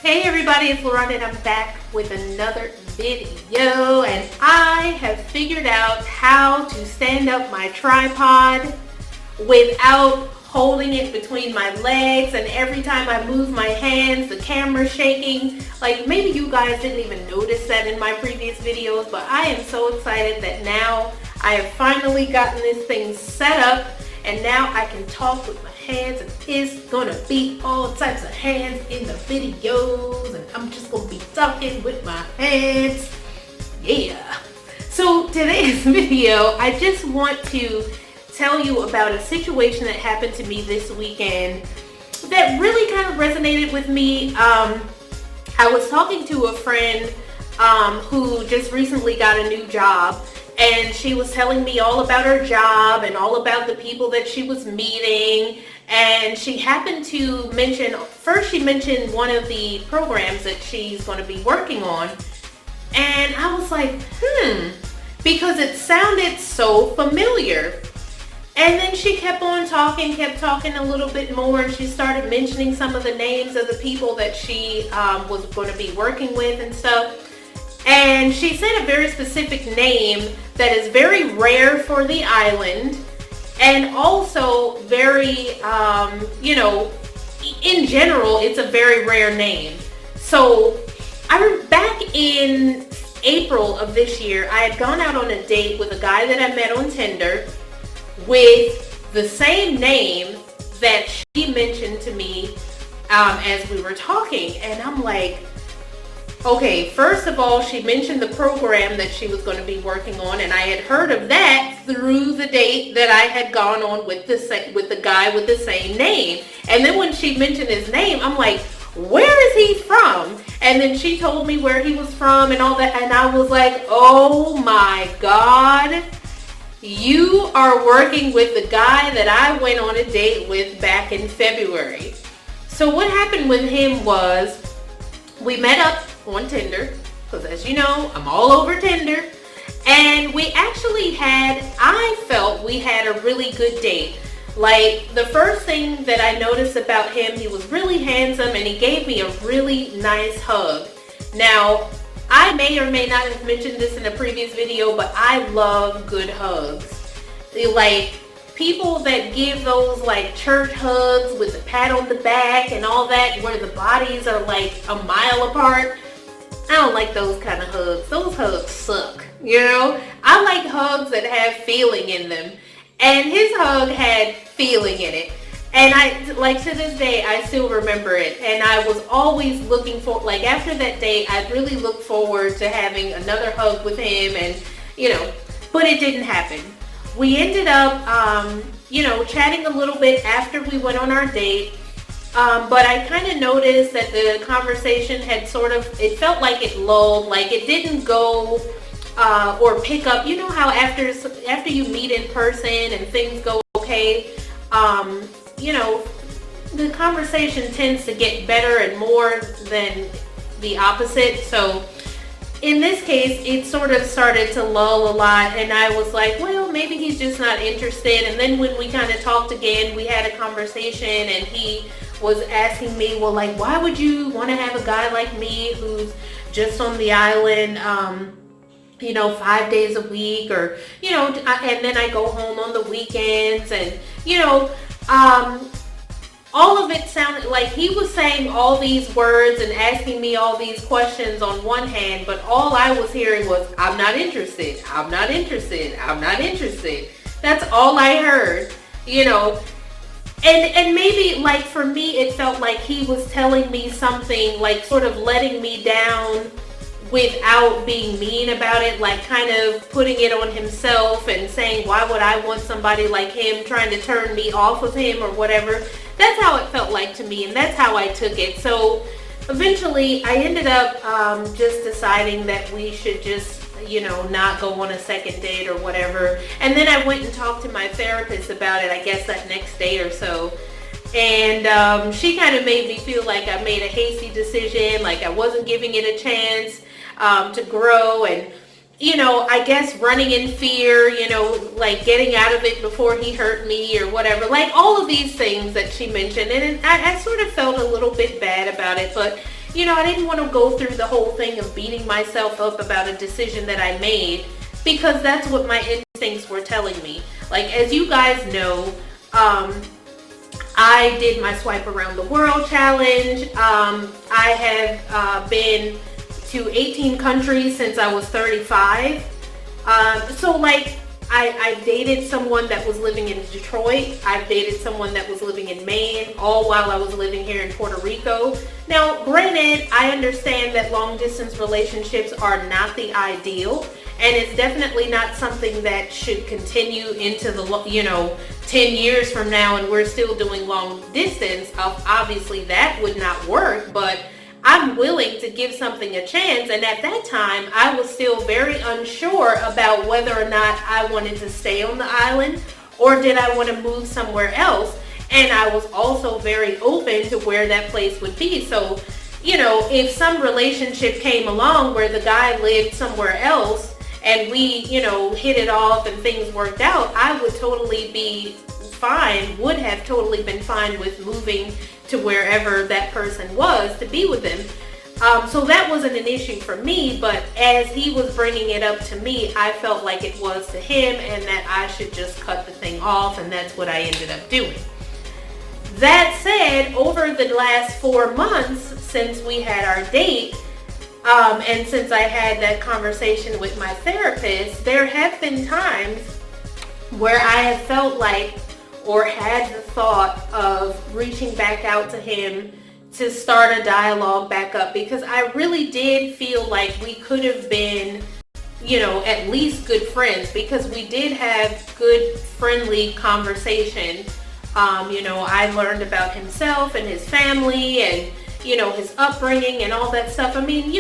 Hey everybody, it's Lauren and I'm back with another video, and I have figured out how to stand up my tripod without holding it between my legs, and every time I move my hands the camera's shaking. Like, maybe you guys didn't even notice that in my previous videos, but I am so excited that now I have finally gotten this thing set up and now I can talk with my hands, and it's gonna be all types of hands in the videos, and I'm just gonna be talking with my hands. Yeah. So today's video, I just want to tell you about a situation that happened to me this weekend that really kind of resonated with me. I was talking to a friend who just recently got a new job, and she was telling me all about her job and all about the people that she was meeting. And she happened to mention, first she mentioned one of the programs that she's going to be working on. And I was like, because it sounded so familiar. And then she kept talking a little bit more, and she started mentioning some of the names of the people that she was going to be working with and stuff. And she said a very specific name that is very rare for the island, and also very, in general, it's a very rare name. So back in April of this year, I had gone out on a date with a guy that I met on Tinder with the same name that she mentioned to me as we were talking. And I'm like, okay, first of all, she mentioned the program that she was going to be working on, and I had heard of that through the date that I had gone on with the guy with the same name. And then when she mentioned his name, I'm like, where is he from? And then she told me where he was from and all that, and I was like, oh my God, you are working with the guy that I went on a date with back in February. So what happened with him was, we met up on Tinder, because as you know, I'm all over Tinder, and I felt we had a really good date. Like, the first thing that I noticed about him, he was really handsome, and he gave me a really nice hug. Now, I may or may not have mentioned this in a previous video, but I love good hugs. Like, people that give those like church hugs with a pat on the back and all that, where the bodies are like a mile apart, I don't like those kind of hugs. Those hugs suck, you know? I like hugs that have feeling in them. And his hug had feeling in it. And to this day, I still remember it. And I was always looking for, like, after that date, I really looked forward to having another hug with him, and, but it didn't happen. We ended up, chatting a little bit after we went on our date. But I kind of noticed that the conversation had it felt like it lulled, like it didn't go or pick up. You know how after you meet in person and things go okay, the conversation tends to get better and more than the opposite. So in this case, it sort of started to lull a lot, and I was like, well, maybe he's just not interested. And then when we kind of talked again, we had a conversation, and he was asking me, well, like, why would you want to have a guy like me who's just on the island, 5 days a week, or, and then I go home on the weekends, and, all of it sounded like he was saying all these words and asking me all these questions on one hand, but all I was hearing was, I'm not interested, I'm not interested, I'm not interested. That's all I heard, And maybe, like, for me, it felt like he was telling me something, like, sort of letting me down without being mean about it, like, kind of putting it on himself and saying, why would I want somebody like him, trying to turn me off of him or whatever. That's how it felt like to me, and that's how I took it. So eventually I ended up just deciding that we should just, not go on a second date or whatever. And then I went and talked to my therapist about it, I guess that next day or so. And she kind of made me feel like I made a hasty decision, like I wasn't giving it a chance to grow, and I guess running in fear, like getting out of it before he hurt me or whatever, like all of these things that she mentioned. And I sort of felt a little bit bad about it, but I didn't want to go through the whole thing of beating myself up about a decision that I made, because that's what my instincts were telling me. Like, as you guys know, I did my Swipe Around the World challenge. I have been to 18 countries since I was 35. So like, I've dated someone that was living in Detroit. I've dated someone that was living in Maine, all while I was living here in Puerto Rico. Now, granted, I understand that long distance relationships are not the ideal, and it's definitely not something that should continue into the, 10 years from now and we're still doing long distance. Obviously that would not work, but I'm willing to give something a chance. And at that time, I was still very unsure about whether or not I wanted to stay on the island or did I want to move somewhere else. And I was also very open to where that place would be. So, if some relationship came along where the guy lived somewhere else and we, hit it off and things worked out, I would totally be fine, would have totally been fine with moving to wherever that person was to be with him. So that wasn't an issue for me, but as he was bringing it up to me, I felt like it was to him and that I should just cut the thing off, and that's what I ended up doing. That said, over the last 4 months since we had our date, and since I had that conversation with my therapist, there have been times where I have felt like, or had the thought of reaching back out to him to start a dialogue back up, because I really did feel like we could have been, at least good friends, because we did have good, friendly conversation. I learned about himself and his family and, his upbringing and all that stuff. I mean,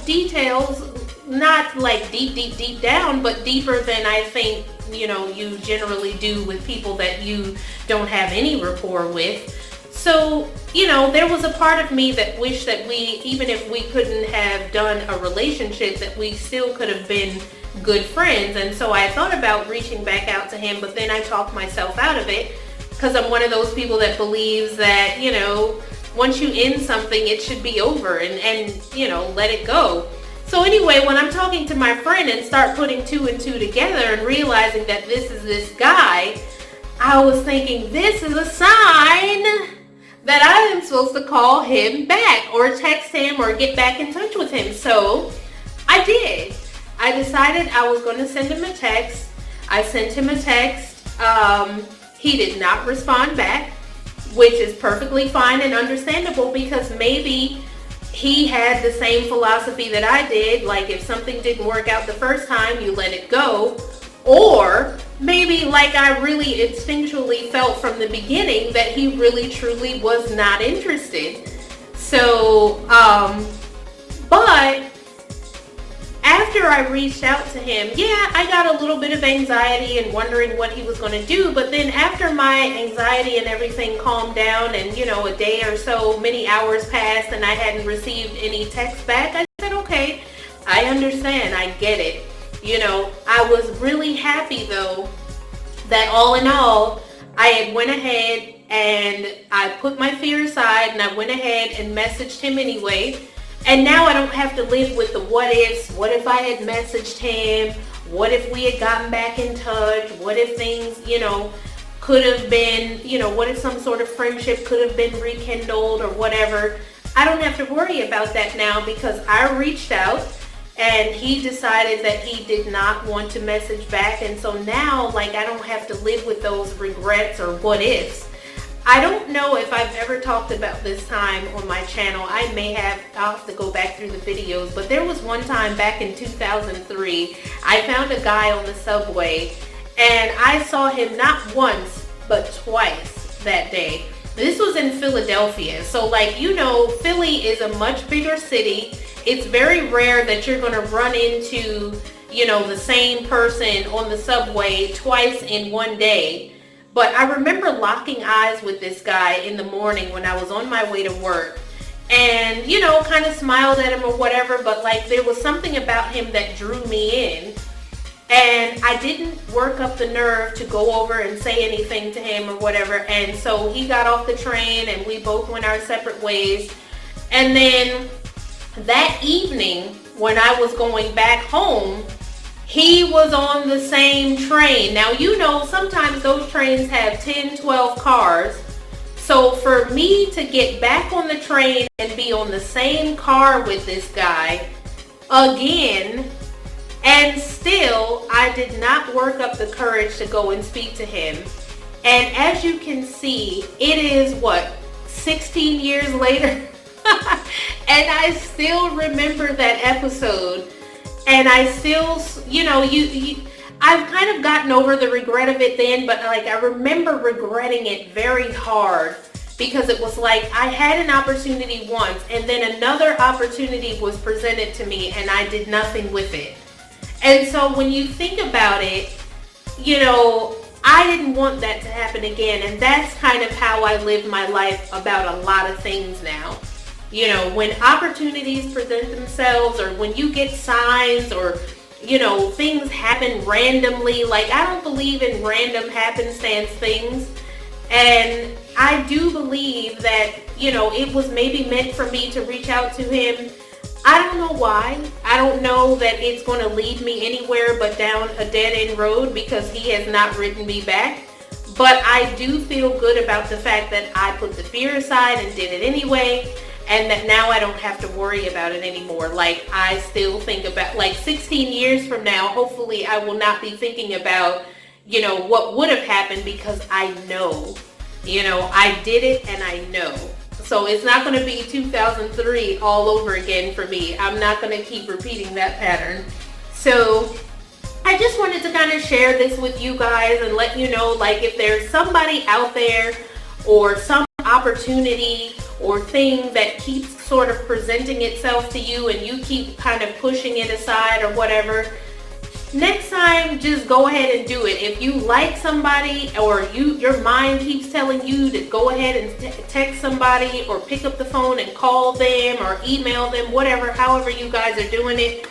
details, not like deep down, but deeper than I think, you generally do with people that you don't have any rapport with. So, there was a part of me that wished that we, even if we couldn't have done a relationship, that we still could have been good friends. And so I thought about reaching back out to him, but then I talked myself out of it, because I'm one of those people that believes that, once you end something, it should be over and let it go. So anyway, when I'm talking to my friend and start putting 2 and 2 together and realizing that this is this guy, I was thinking, this is a sign that I am supposed to call him back or text him or get back in touch with him. So I did. I decided I was going to send him a text. I sent him a text. He did not respond back, which is perfectly fine and understandable, because maybe he had the same philosophy that I did. Like, if something didn't work out the first time, you let it go. Or maybe, like I really instinctually felt from the beginning, that he really truly was not interested. So, but after I reached out to him, I got a little bit of anxiety and wondering what he was going to do. But then after my anxiety and everything calmed down and, a day or so, many hours passed and I hadn't received any text back, I said, okay, I understand. I get it. I was really happy though that all in all, I had went ahead and I put my fear aside and I went ahead and messaged him anyway. And now I don't have to live with the what ifs. What if I had messaged him? What if we had gotten back in touch? What if things, could have been, what if some sort of friendship could have been rekindled or whatever? I don't have to worry about that now, because I reached out and he decided that he did not want to message back. And so now, like, I don't have to live with those regrets or what ifs. I don't know if I've ever talked about this time on my channel. I may have. I'll have to go back through the videos. But there was one time back in 2003, I found a guy on the subway and I saw him not once, but twice that day. This was in Philadelphia. So like, Philly is a much bigger city. It's very rare that you're going to run into, the same person on the subway twice in one day. But I remember locking eyes with this guy in the morning when I was on my way to work and, kind of smiled at him or whatever, but like there was something about him that drew me in, and I didn't work up the nerve to go over and say anything to him or whatever. And so he got off the train and we both went our separate ways. And then that evening when I was going back home, he was on the same train. Now, you know, sometimes those trains have 10, 12 cars. So for me to get back on the train and be on the same car with this guy again, and still I did not work up the courage to go and speak to him. And as you can see, it is 16 years later? And I still remember that episode. And I still, you know, I've kind of gotten over the regret of it then, but like I remember regretting it very hard because it was like I had an opportunity once and then another opportunity was presented to me and I did nothing with it. And so when you think about it, you know, I didn't want that to happen again. And that's kind of how I live my life about a lot of things now. You know, when opportunities present themselves or when you get signs or, you know, things happen randomly. Like, I don't believe in random happenstance things. And I do believe that, you know, it was maybe meant for me to reach out to him. I don't know why. I don't know that it's going to lead me anywhere but down a dead-end road because he has not written me back. But I do feel good about the fact that I put the fear aside and did it anyway. And that now I don't have to worry about it anymore. Like, I still think about, like, 16 years from now, hopefully I will not be thinking about, you know, what would have happened because I know, you know, I did it and I know. So it's not going to be 2003 all over again for me. I'm not going to keep repeating that pattern. So I just wanted to kind of share this with you guys and let you know, like, if there's somebody out there or some opportunity or thing that keeps sort of presenting itself to you and you keep kind of pushing it aside or whatever, next time just go ahead and do it. If you like somebody or your mind keeps telling you to go ahead and text somebody or pick up the phone and call them or email them, whatever, however you guys are doing it,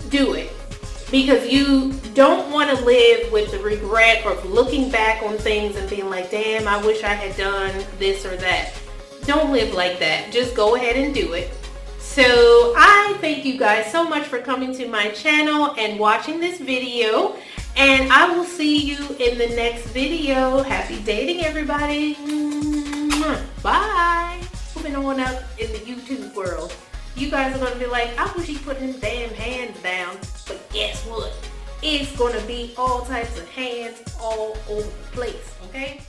do it. Because you don't want to live with the regret of looking back on things and being like, damn, I wish I had done this or that. Don't live like that. Just go ahead and do it. So I thank you guys so much for coming to my channel and watching this video. And I will see you in the next video. Happy dating, everybody. Bye. Moving on up in the YouTube world. You guys are going to be like, I wish he put his damn hands down. But guess what? It's going to be all types of hands all over the place, okay?